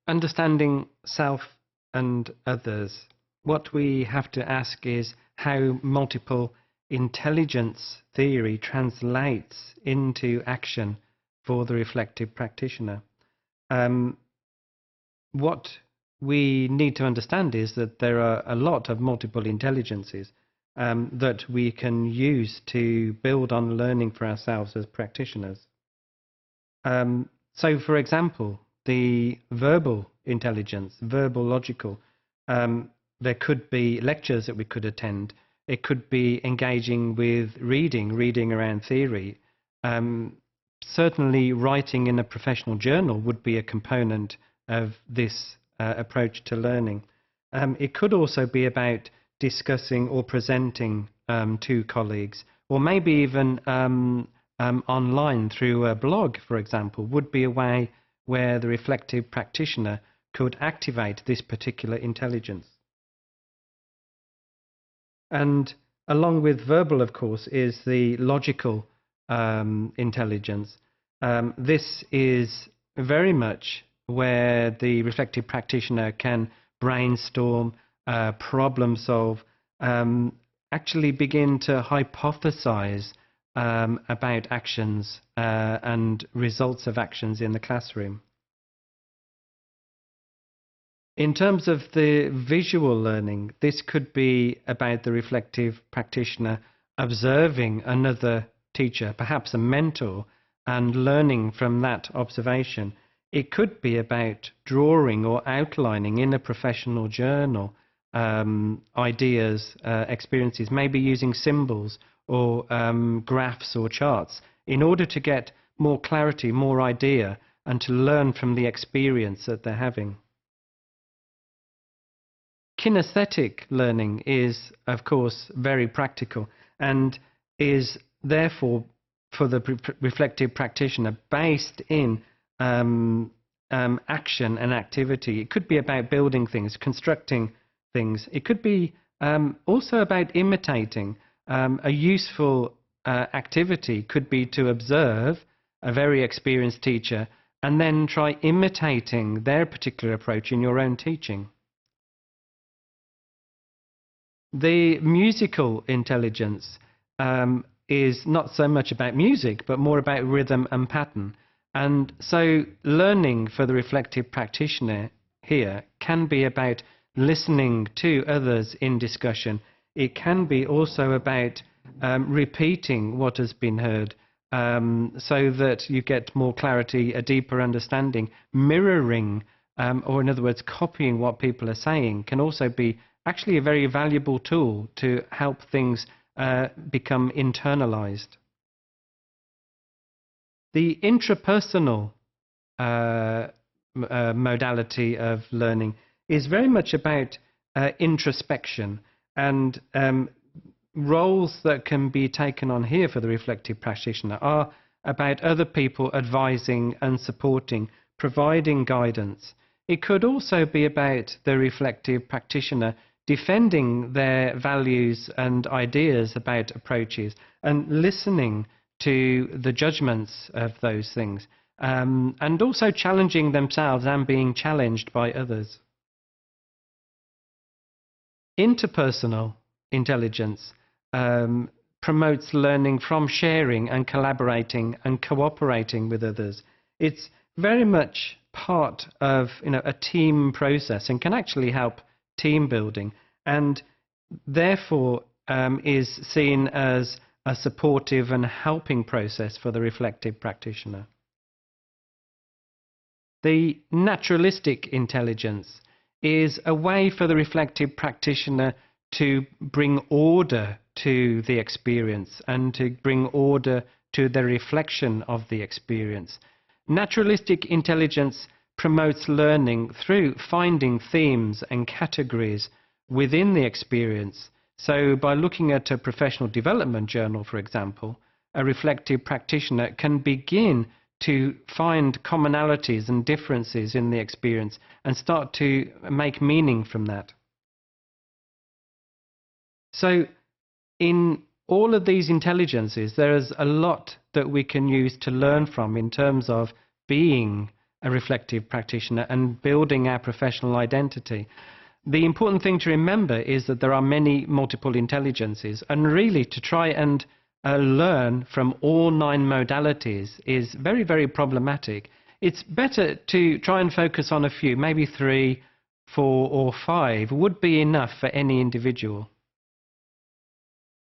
understanding self and others, what we have to ask is how multiple intelligence theory translates into action for the reflective practitioner. What we need to understand is that there are a lot of multiple intelligences that we can use to build on learning for ourselves as practitioners. So, for example, the verbal intelligence, verbal logical, there could be lectures that we could attend. It could be engaging with reading around theory. Certainly writing in a professional journal would be a component of this approach to learning. It could also be about discussing or presenting to colleagues, or maybe even online through a blog, for example, would be a way where the reflective practitioner could activate this particular intelligence. And along with verbal, of course, is the logical intelligence. This is very much where the reflective practitioner can brainstorm, problem solve, actually begin to hypothesize about actions and results of actions in the classroom. In terms of the visual learning, this could be about the reflective practitioner observing another teacher, perhaps a mentor, and learning from that observation. It could be about drawing or outlining in a professional journal ideas, experiences, maybe using symbols or graphs or charts in order to get more clarity, more idea, and to learn from the experience that they're having. Kinesthetic learning is, of course, very practical and is therefore, for the reflective practitioner, based in action and activity. It could be about building things, constructing things. It could be also about imitating. A useful activity could be to observe a very experienced teacher and then try imitating their particular approach in your own teaching. The musical intelligence is not so much about music, but more about rhythm and pattern. And so learning for the reflective practitioner here can be about listening to others in discussion. It can be also about repeating what has been heard so that you get more clarity, a deeper understanding. Mirroring, or in other words, copying what people are saying, can also be actually a very valuable tool to help things become internalized. The intrapersonal modality of learning is very much about introspection, and roles that can be taken on here for the reflective practitioner are about other people advising and supporting, providing guidance. It could also be about the reflective practitioner defending their values and ideas about approaches and listening to the judgments of those things, and also challenging themselves and being challenged by others. Interpersonal intelligence promotes learning from sharing and collaborating and cooperating with others. It's very much part of a team process and can actually help team building, and therefore is seen as a supportive and helping process for the reflective practitioner. The naturalistic intelligence is a way for the reflective practitioner to bring order to the experience and to bring order to the reflection of the experience. Naturalistic intelligence promotes learning through finding themes and categories within the experience. So by looking at a professional development journal, for example, a reflective practitioner can begin to find commonalities and differences in the experience and start to make meaning from that. So in all of these intelligences, there is a lot that we can use to learn from in terms of being a reflective practitioner and building our professional identity. The important thing to remember is that there are many multiple intelligences, and really to try and learn from all 9 modalities is very, very problematic. It's better to try and focus on a few, maybe 3, 4 or 5 would be enough for any individual.